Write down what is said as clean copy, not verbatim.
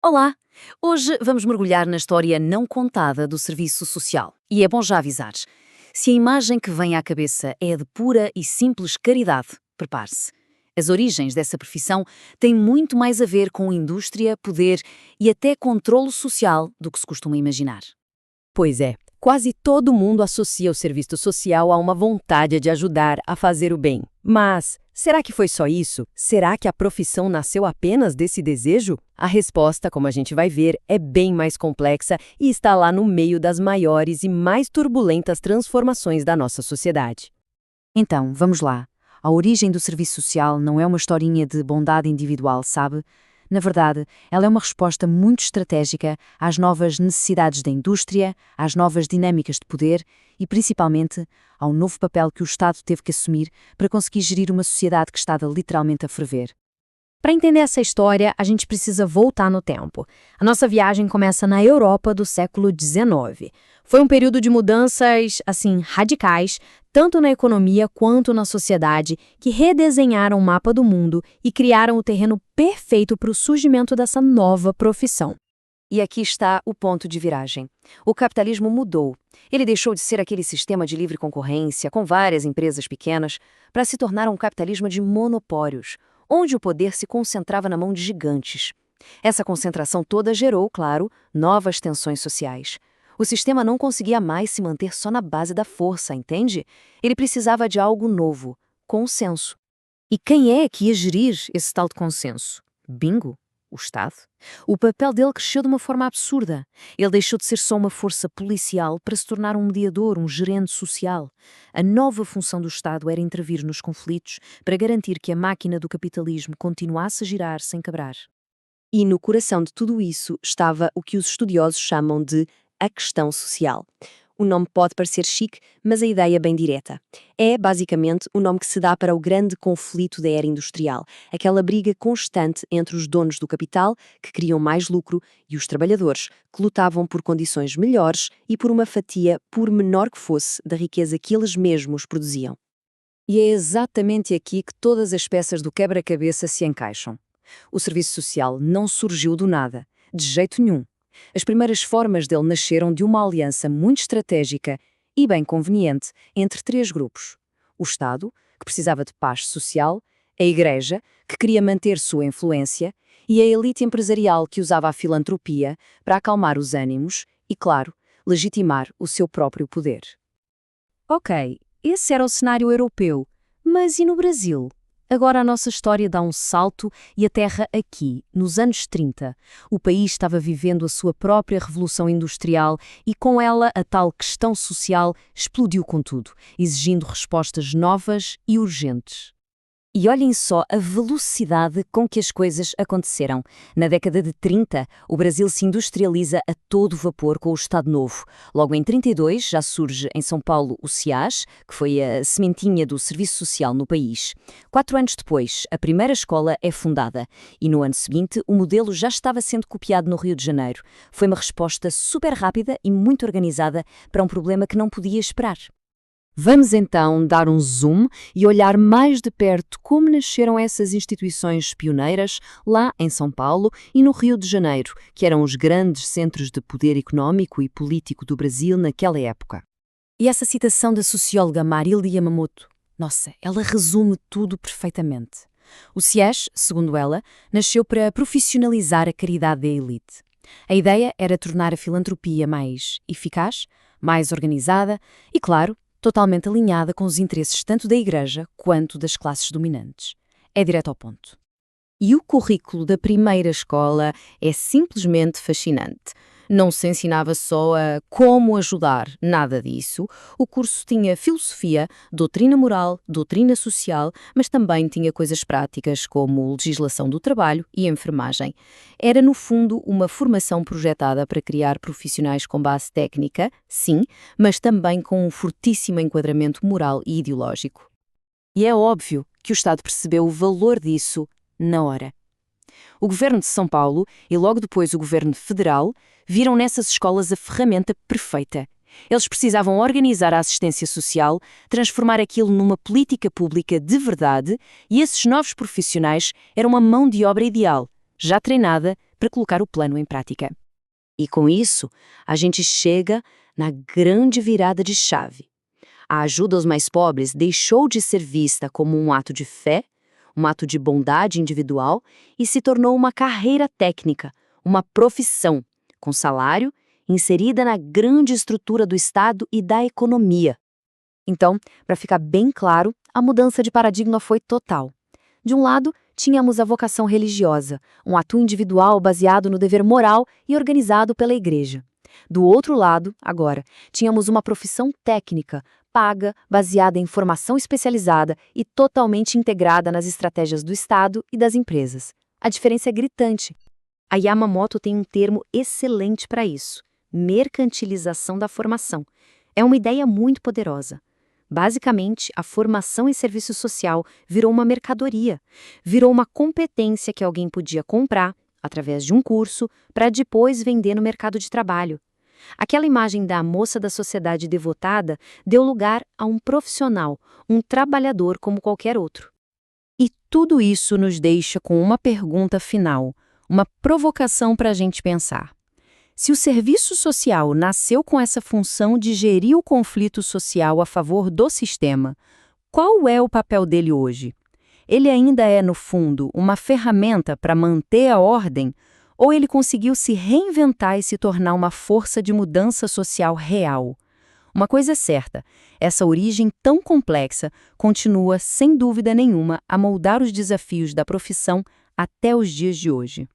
Olá! Hoje vamos mergulhar na história não contada do serviço social. E é bom já avisar. Se a imagem que vem à cabeça é a de pura e simples caridade, prepare-se. As origens dessa profissão têm muito mais a ver com indústria, poder e até controlo social do que se costuma imaginar. Pois é, quase todo mundo associa o serviço social a uma vontade de ajudar a fazer o bem. Mas será que foi só isso? Será que a profissão nasceu apenas desse desejo? A resposta, como a gente vai ver, é bem mais complexa e está lá no meio das maiores e mais turbulentas transformações da nossa sociedade. Então, vamos lá. A origem do serviço social não é uma historinha de bondade individual, sabe? Na verdade, ela é uma resposta muito estratégica às novas necessidades da indústria, às novas dinâmicas de poder e, principalmente, ao novo papel que o Estado teve que assumir para conseguir gerir uma sociedade que estava literalmente a ferver. Para entender essa história, a gente precisa voltar no tempo. A nossa viagem começa na Europa do século XIX. Foi um período de mudanças, radicais, tanto na economia quanto na sociedade, que redesenharam o mapa do mundo e criaram o terreno perfeito para o surgimento dessa nova profissão. E aqui está o ponto de viragem. O capitalismo mudou. Ele deixou de ser aquele sistema de livre concorrência, com várias empresas pequenas, para se tornar um capitalismo de monopólios, onde o poder se concentrava na mão de gigantes. Essa concentração toda gerou, claro, novas tensões sociais. O sistema não conseguia mais se manter só na base da força, entende? Ele precisava de algo novo, consenso. E quem é que ia gerir esse tal de consenso? Bingo! O Estado. O papel dele cresceu de uma forma absurda. Ele deixou de ser só uma força policial para se tornar um mediador, um gerente social. A nova função do Estado era intervir nos conflitos para garantir que a máquina do capitalismo continuasse a girar sem quebrar. E no coração de tudo isso estava o que os estudiosos chamam de a questão social. O nome pode parecer chique, mas a ideia é bem direta. É, basicamente, o nome que se dá para o grande conflito da era industrial, aquela briga constante entre os donos do capital, que queriam mais lucro, e os trabalhadores, que lutavam por condições melhores e por uma fatia, por menor que fosse, da riqueza que eles mesmos produziam. E é exatamente aqui que todas as peças do quebra-cabeça se encaixam. O serviço social não surgiu do nada, de jeito nenhum. As primeiras formas dele nasceram de uma aliança muito estratégica e bem conveniente entre três grupos. O Estado, que precisava de paz social, a Igreja, que queria manter sua influência, e a elite empresarial que usava a filantropia para acalmar os ânimos e, claro, legitimar o seu próprio poder. Ok, esse era o cenário europeu, mas e no Brasil? Agora a nossa história dá um salto e aterra aqui, nos anos 30. O país estava vivendo a sua própria revolução industrial e com ela a tal questão social explodiu com tudo, exigindo respostas novas e urgentes. E olhem só a velocidade com que as coisas aconteceram. Na década de 30, o Brasil se industrializa a todo vapor com o Estado Novo. Logo em 32, já surge em São Paulo o SIAS, que foi a sementinha do serviço social no país. 4 anos depois, a primeira escola é fundada. E no ano seguinte, o modelo já estava sendo copiado no Rio de Janeiro. Foi uma resposta super rápida e muito organizada para um problema que não podia esperar. Vamos então dar um zoom e olhar mais de perto como nasceram essas instituições pioneiras lá em São Paulo e no Rio de Janeiro, que eram os grandes centros de poder econômico e político do Brasil naquela época. E essa citação da socióloga Marília Yamamoto, nossa, ela resume tudo perfeitamente. O SIAS, segundo ela, nasceu para profissionalizar a caridade da elite. A ideia era tornar a filantropia mais eficaz, mais organizada e, claro, totalmente alinhada com os interesses tanto da Igreja quanto das classes dominantes. É direto ao ponto. E o currículo da primeira escola é simplesmente fascinante. Não se ensinava só a como ajudar, nada disso. O curso tinha filosofia, doutrina moral, doutrina social, mas também tinha coisas práticas como legislação do trabalho e enfermagem. Era, no fundo, uma formação projetada para criar profissionais com base técnica, sim, mas também com um fortíssimo enquadramento moral e ideológico. E é óbvio que o Estado percebeu o valor disso na hora. O governo de São Paulo e logo depois o governo federal viram nessas escolas a ferramenta perfeita. Eles precisavam organizar a assistência social, transformar aquilo numa política pública de verdade, e esses novos profissionais eram uma mão de obra ideal, já treinada, para colocar o plano em prática. E com isso, a gente chega na grande virada de chave. A ajuda aos mais pobres deixou de ser vista como um ato de fé, um ato de bondade individual e se tornou uma carreira técnica, uma profissão, com salário, inserida na grande estrutura do Estado e da economia. Então, para ficar bem claro, a mudança de paradigma foi total. De um lado, tínhamos a vocação religiosa, um ato individual baseado no dever moral e organizado pela Igreja. Do outro lado, agora, tínhamos uma profissão técnica, paga, baseada em formação especializada e totalmente integrada nas estratégias do Estado e das empresas. A diferença é gritante. A Yamamoto tem um termo excelente para isso: mercantilização da formação. É uma ideia muito poderosa. Basicamente, a formação em serviço social virou uma mercadoria, virou uma competência que alguém podia comprar, através de um curso, para depois vender no mercado de trabalho. Aquela imagem da moça da sociedade devotada deu lugar a um profissional, um trabalhador como qualquer outro. E tudo isso nos deixa com uma pergunta final, uma provocação para a gente pensar. Se o serviço social nasceu com essa função de gerir o conflito social a favor do sistema, qual é o papel dele hoje? Ele ainda é, no fundo, uma ferramenta para manter a ordem, ou ele conseguiu se reinventar e se tornar uma força de mudança social real? Uma coisa é certa, essa origem tão complexa continua, sem dúvida nenhuma, a moldar os desafios da profissão até os dias de hoje.